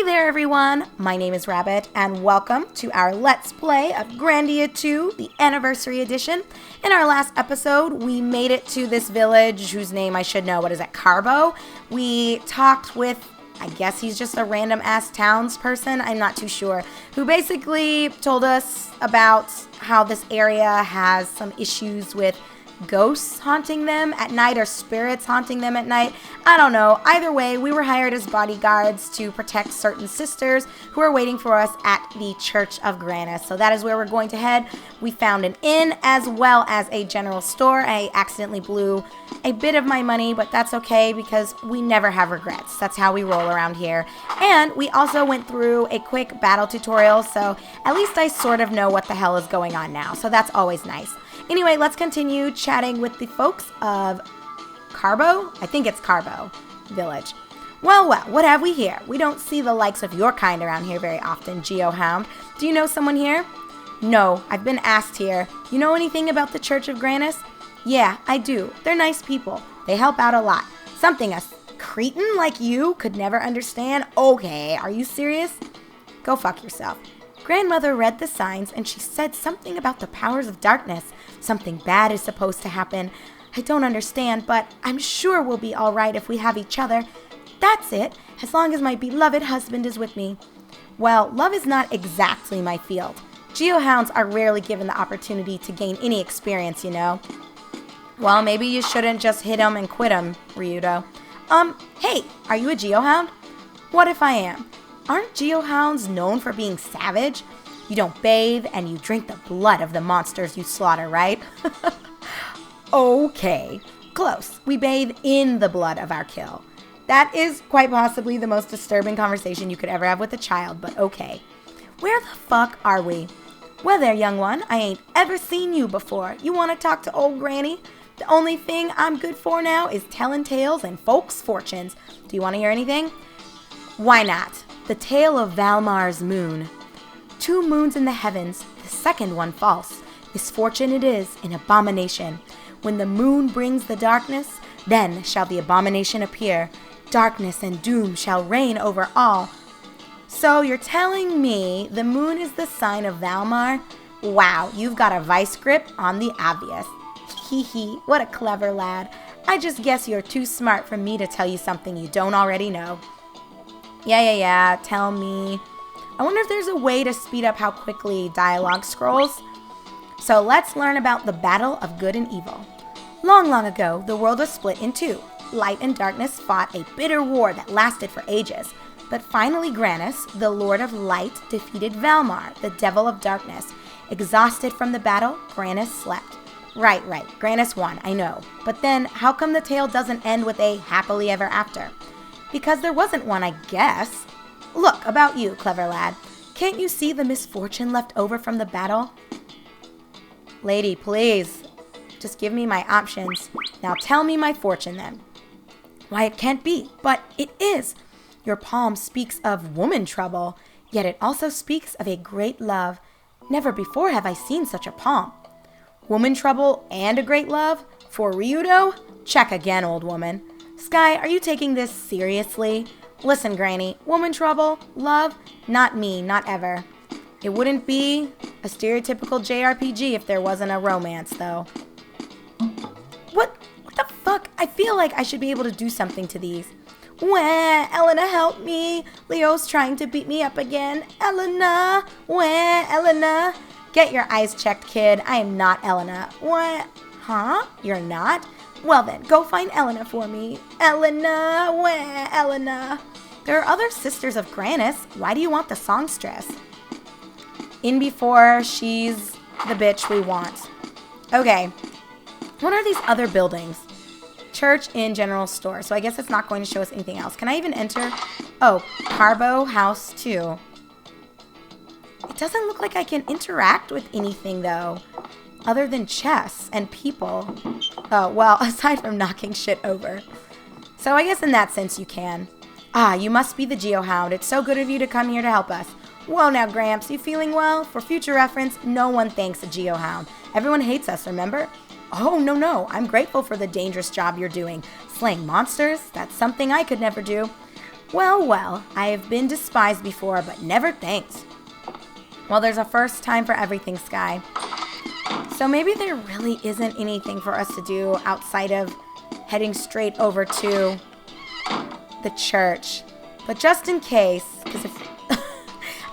Hey there everyone, my name is Rabbit and welcome to our Let's Play of Grandia 2, the Anniversary Edition. In our last episode, we made it to this village whose name I should know. What is it, Carbo? We talked with, I guess he's just a random ass townsperson, I'm not too sure, who basically told us about how this area has some issues with ghosts haunting them at night or spirits haunting them at night. I don't know. Either way, we were hired as bodyguards to protect certain sisters who are waiting for us at the Church of Granas. So that is where we're going to head. We found an inn as well as a general store. I accidentally blew a bit of my money, but that's okay because we never have regrets. That's how we roll around here. And we also went through a quick battle tutorial, so at least I sort of know what the hell is going on now. So that's always nice. Anyway, let's continue chatting with the folks of Carbo? I think it's Carbo Village. Well, what have we here? We don't see the likes of your kind around here very often, Geohound. Do you know someone here? No, I've been asked here. You know anything about the Church of Granas? Yeah, I do. They're nice people. They help out a lot. Something a cretin like you could never understand? Okay, are you serious? Go fuck yourself. Grandmother read the signs and she said something about the powers of darkness. Something bad is supposed to happen. I don't understand, but I'm sure we'll be all right if we have each other. That's it, as long as my beloved husband is with me. Well, love is not exactly my field. Geohounds are rarely given the opportunity to gain any experience, you know. Well, maybe you shouldn't just hit him and quit him, Ryudo. Hey, are you a Geohound? What if I am? Aren't Geohounds known for being savage? You don't bathe and you drink the blood of the monsters you slaughter, right? Okay, close. We bathe in the blood of our kill. That is quite possibly the most disturbing conversation you could ever have with a child, but okay. Where the fuck are we? Well there, young one, I ain't ever seen you before. You want to talk to old granny? The only thing I'm good for now is telling tales and folks' fortunes. Do you want to hear anything? Why not? The tale of Valmar's moon. 2 moons in the heavens, the second one false. Misfortune it is, an abomination. When the moon brings the darkness, then shall the abomination appear. Darkness and doom shall reign over all. So you're telling me the moon is the sign of Valmar? Wow, you've got a vice grip on the obvious. Hee hee, what a clever lad. I just guess you're too smart for me to tell you something you don't already know. Yeah, tell me. I wonder if there's a way to speed up how quickly dialogue scrolls. So let's learn about the battle of good and evil. Long ago, the world was split in 2. Light and darkness fought a bitter war that lasted for ages. But finally Granas, the Lord of Light, defeated Valmar, the Devil of Darkness. Exhausted from the battle, Granas slept. Right, Granas won, I know. But then, how come the tale doesn't end with a happily ever after? Because there wasn't one, I guess. Look, about you, clever lad. Can't you see the misfortune left over from the battle? Lady, please. Just give me my options. Now tell me my fortune then. Why, it can't be, but it is. Your palm speaks of woman trouble, yet it also speaks of a great love. Never before have I seen such a palm. Woman trouble and a great love? For Ryudo? Check again, old woman. Sky, are you taking this seriously? Listen, Granny, woman trouble, love, not me, not ever. It wouldn't be a stereotypical JRPG if there wasn't a romance, though. What the fuck? I feel like I should be able to do something to these. Wah, Elena, help me. Leo's trying to beat me up again. Elena, wah, Elena. Get your eyes checked, kid. I am not Elena. What? Huh? You're not? Well then, go find Elena for me. Elena, where, Elena? There are other sisters of Granas. Why do you want the Songstress? In before she's the bitch we want. Okay. What are these other buildings? Church, inn, general store. So I guess it's not going to show us anything else. Can I even enter? Oh, Carbo House 2. It doesn't look like I can interact with anything though. Other than chests and people. Oh, well, aside from knocking shit over. So I guess in that sense you can. Ah, you must be the Geohound. It's so good of you to come here to help us. Whoa now, Gramps, you feeling well? For future reference, no one thanks a Geohound. Everyone hates us, remember? Oh, no, I'm grateful for the dangerous job you're doing. Slaying monsters? That's something I could never do. Well, well, I have been despised before, but never thanked. Well, there's a first time for everything, Sky. So maybe there really isn't anything for us to do outside of heading straight over to the church. But just in case, because if...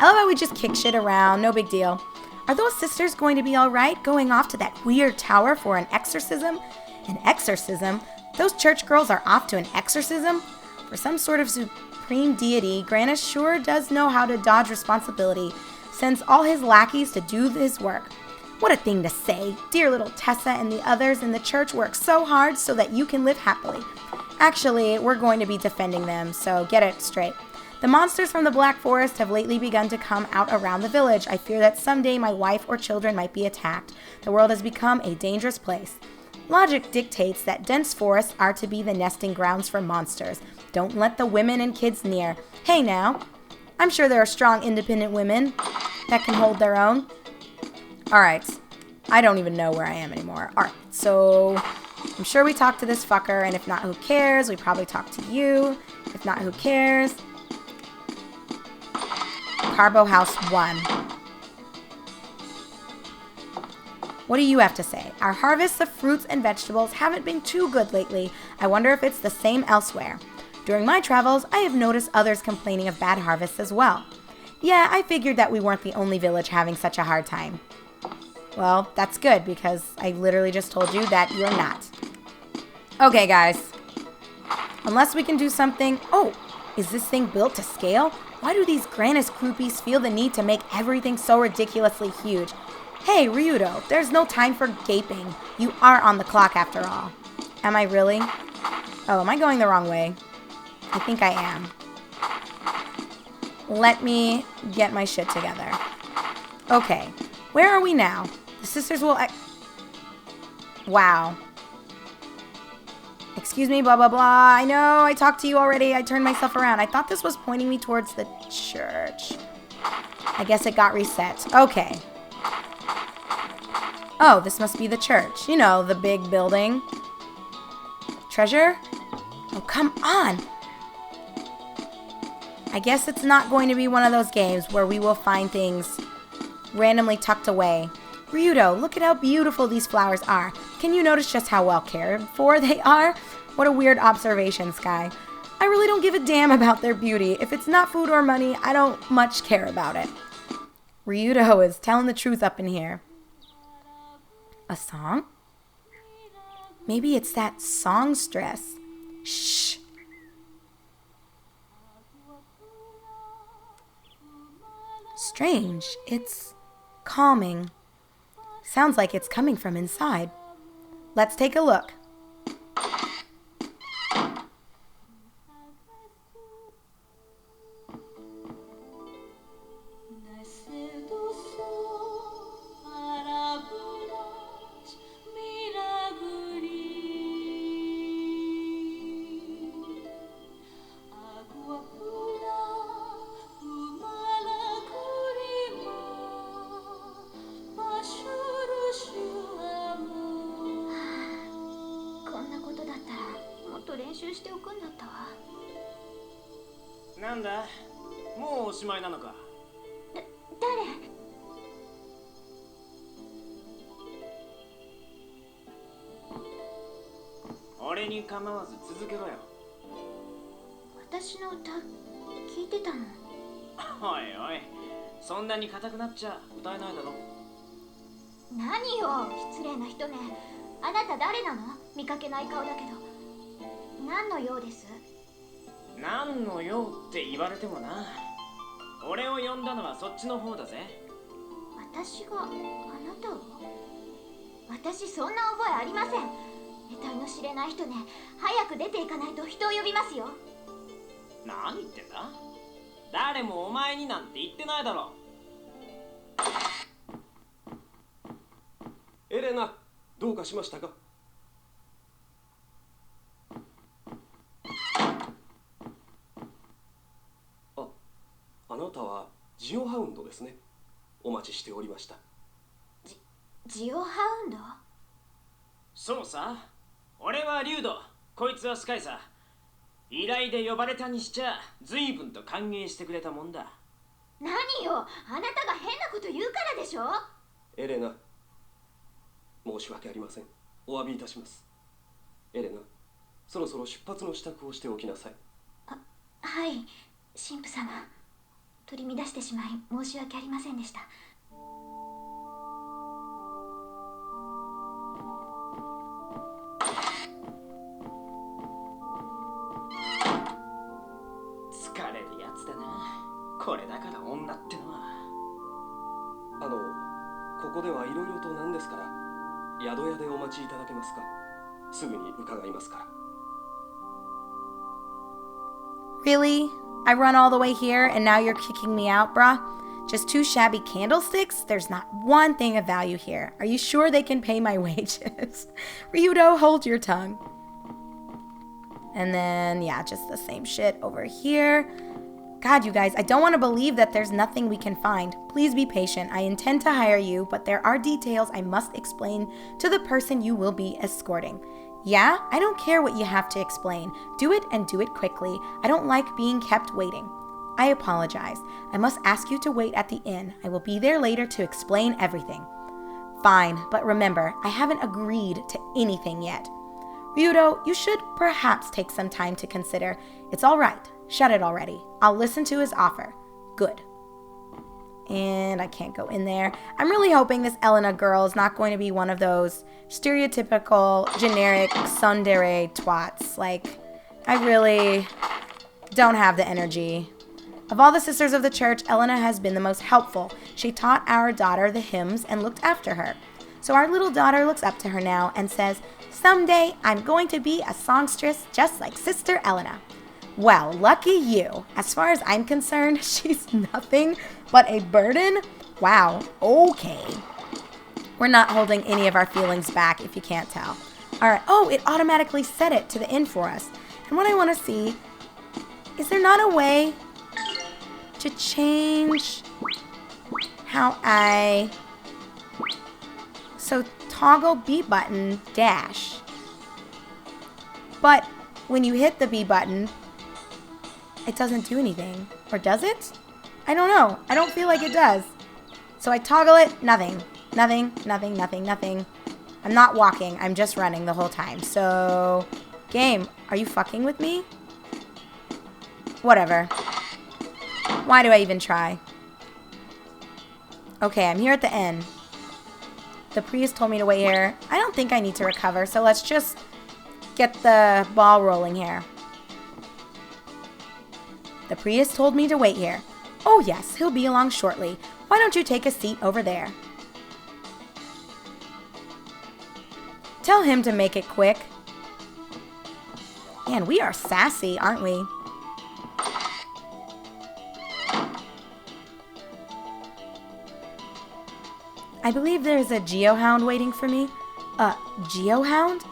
I love how we just kick shit around, no big deal. Are those sisters going to be alright going off to that weird tower for an exorcism? An exorcism? Those church girls are off to an exorcism? For some sort of supreme deity, Granas sure does know how to dodge responsibility, sends all his lackeys to do his work. What a thing to say. Dear little Tessa and the others in the church work so hard so that you can live happily. Actually, we're going to be defending them, so get it straight. The monsters from the Black Forest have lately begun to come out around the village. I fear that someday my wife or children might be attacked. The world has become a dangerous place. Logic dictates that dense forests are to be the nesting grounds for monsters. Don't let the women and kids near. Hey now, I'm sure there are strong independent women that can hold their own. Alright, I don't even know where I am anymore. Alright, so I'm sure we talked to this fucker, and if not, who cares? We probably talked to you. If not, who cares? Carbo House 1. What do you have to say? Our harvests of fruits and vegetables haven't been too good lately. I wonder if it's the same elsewhere. During my travels, I have noticed others complaining of bad harvests as well. Yeah, I figured that we weren't the only village having such a hard time. Well, that's good, because I literally just told you that you're not. Okay, guys. Unless we can do something... Oh, is this thing built to scale? Why do these Granas groupies feel the need to make everything so ridiculously huge? Hey, Ryudo, there's no time for gaping. You are on the clock after all. Am I really? Oh, am I going the wrong way? I think I am. Let me get my shit together. Okay, where are we now? The sisters will... Wow. Excuse me, blah, blah, blah. I know, I talked to you already. I turned myself around. I thought this was pointing me towards the church. I guess it got reset. Okay. Oh, this must be the church. You know, the big building. Treasure? Oh, come on. I guess it's not going to be one of those games where we will find things randomly tucked away. Ryudo, look at how beautiful these flowers are. Can you notice just how well cared for they are? What a weird observation, Sky. I really don't give a damn about their beauty. If it's not food or money, I don't much care about it. Ryudo is telling the truth up in here. A song? Maybe it's that Songstress. Shh. Strange. It's calming. Sounds like it's coming from inside. Let's take a look.なんだ、もうおしまいなのか。誰？俺に構わず続けろよ。私の歌聞いてたの？おいおい、そんなに硬くなっちゃ歌えないだろ。何よ、失礼な人ね。あなた誰なの？見かけない顔だけど。何の用です？何の用って言われてもな。俺を呼んだのはそっちの方だぜ。私があなたを？私そんな覚えありません。得体の知れない人ね。早く出ていかないと人を呼びますよ。何言ってんだ？誰もお前になんて言ってないだろ。エレナ、どうかしましたか？あなたはジオハウンドですね。お待ちしておりました。ジオハウンド？そうさ。俺はリュウド、こいつはスカイさ。依頼で呼ばれたにしちゃ随分と歓迎してくれたもんだ。何よ、あなたが変なこと言うからでしょ。エレナ、申し訳ありません。お詫びいたします。エレナ、そろそろ出発の支度をしておきなさい。はい、神父様。取り乱してしまい申し訳ありませんでした。疲れるやつだな。これだから女ってのは。ここではいろいろとなんですから、宿屋でお待ちいただけますか。すぐに伺いますから。Really? I run all the way here and now you're kicking me out, brah? Just 2 shabby candlesticks? There's not one thing of value here. Are you sure they can pay my wages? Ryudo, hold your tongue. And then, yeah, just the same shit over here. God, you guys, I don't want to believe that there's nothing we can find. Please be patient. I intend to hire you, but there are details I must explain to the person you will be escorting. Yeah, I don't care what you have to explain. Do it and do it quickly. I don't like being kept waiting. I apologize. I must ask you to wait at the inn. I will be there later to explain everything. Fine, but remember, I haven't agreed to anything yet. Ryudo, you should perhaps take some time to consider. It's all right. Shut it already. I'll listen to his offer. Good. And I can't go in there. I'm really hoping this Elena girl is not going to be one of those stereotypical, generic tsundere twats. Like, I really don't have the energy. Of all the sisters of the church, Elena has been the most helpful. She taught our daughter the hymns and looked after her. So our little daughter looks up to her now and says, "Someday I'm going to be a songstress just like Sister Elena." Well, lucky you. As far as I'm concerned, she's nothing but a burden. Wow, okay. We're not holding any of our feelings back, if you can't tell. All right. Oh, it automatically set it to the inn for us. And what I want to see, is there not a way to change how so toggle B button dash. But when you hit the B button, it doesn't do anything. Or does it? I don't know. I don't feel like it does. So I toggle it, nothing. Nothing, nothing, nothing, nothing. I'm not walking. I'm just running the whole time. So, game, are you fucking with me? Whatever. Why do I even try? Okay, I'm here at the end. The priest told me to wait here. I don't think I need to recover, so let's just get the ball rolling here. The priest told me to wait here. Oh yes, he'll be along shortly. Why don't you take a seat over there? Tell him to make it quick. Man, we are sassy, aren't we? I believe there's a geohound waiting for me. A geohound?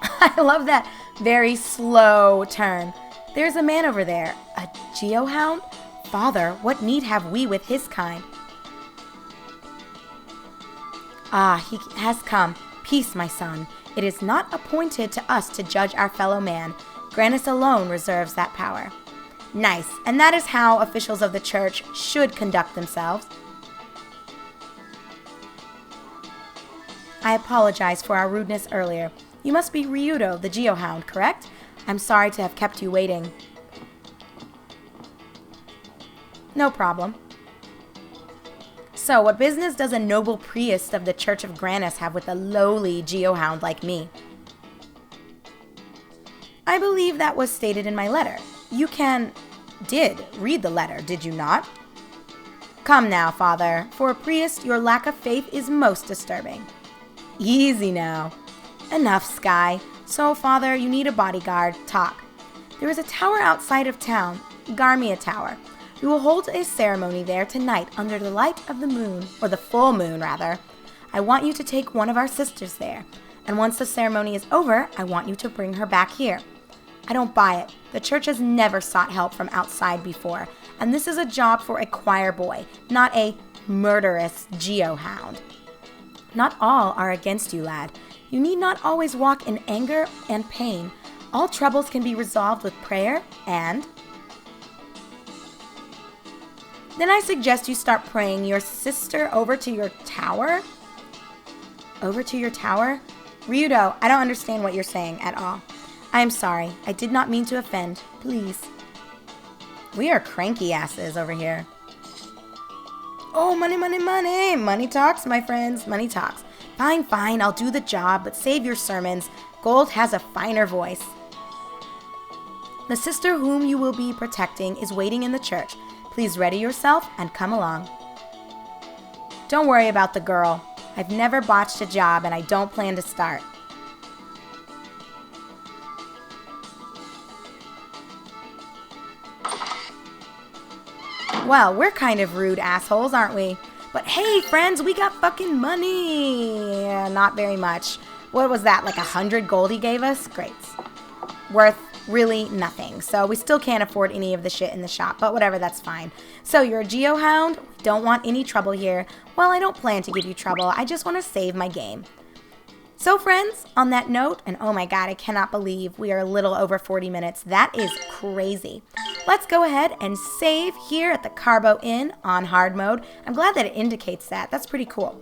I love that very slow turn. There's a man over there. A geohound? Father, what need have we with his kind? Ah, he has come. Peace, my son. It is not appointed to us to judge our fellow man. Granas alone reserves that power. Nice. And that is how officials of the church should conduct themselves. I apologize for our rudeness earlier. You must be Ryudo, the geohound, correct? I'm sorry to have kept you waiting. No problem. So, what business does a noble priest of the Church of Granas have with a lowly geohound like me? I believe that was stated in my letter. You did read the letter, did you not? Come now, Father. For a priest, your lack of faith is most disturbing. Easy now. Enough, Sky. So, Father, you need a bodyguard. Talk. There is a tower outside of town, Garmia Tower. We will hold a ceremony there tonight under the light of the moon, or the full moon, rather. I want you to take one of our sisters there, and once the ceremony is over, I want you to bring her back here. I don't buy it. The church has never sought help from outside before, and this is a job for a choir boy, not a murderous geohound. Not all are against you, lad. You need not always walk in anger and pain. All troubles can be resolved with prayer and... Then I suggest you start praying your sister over to your tower? Over to your tower? Ryudo, I don't understand what you're saying at all. I am sorry. I did not mean to offend. Please. We are cranky asses over here. Oh, money, money, money. Money talks, my friends. Money talks. Fine, fine. I'll do the job, but save your sermons. Gold has a finer voice. The sister whom you will be protecting is waiting in the church. Please ready yourself and come along. Don't worry about the girl. I've never botched a job and I don't plan to start. Well, we're kind of rude assholes, aren't we? But hey, friends, we got fucking money. Not very much. What was that, like 100 gold he gave us? Great. Worth really nothing. So we still can't afford any of the shit in the shop, but whatever, that's fine. So you're a geohound? We don't want any trouble here. Well, I don't plan to give you trouble. I just want to save my game. So friends, on that note, and oh my god, I cannot believe we are a little over 40 minutes. That is crazy. Let's go ahead and save here at the Carbo Inn on hard mode. I'm glad that it indicates that. That's pretty cool.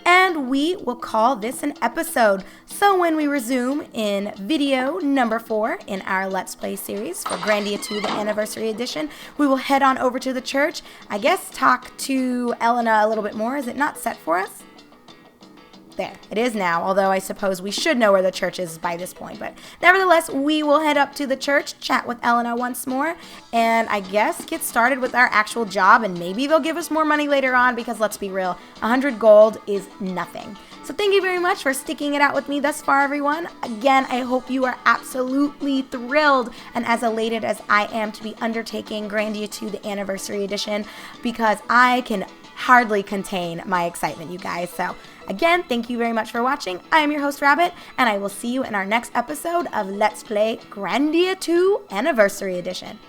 And we will call this an episode. So when we resume in video number 4 in our Let's Play series for Grandia 2, the Anniversary Edition, we will head on over to the church. I guess talk to Elena a little bit more. Is it not set for us? There, it is now, although I suppose we should know where the church is by this point. But nevertheless, we will head up to the church, chat with Elena once more, and I guess get started with our actual job, and maybe they'll give us more money later on, because let's be real, 100 gold is nothing. So thank you very much for sticking it out with me thus far, everyone. Again, I hope you are absolutely thrilled and as elated as I am to be undertaking Grandia 2, the Anniversary Edition, because I can hardly contain my excitement, you guys. So again, thank you very much for watching. I am your host, Rabbit, and I will see you in our next episode of Let's Play Grandia 2 Anniversary Edition.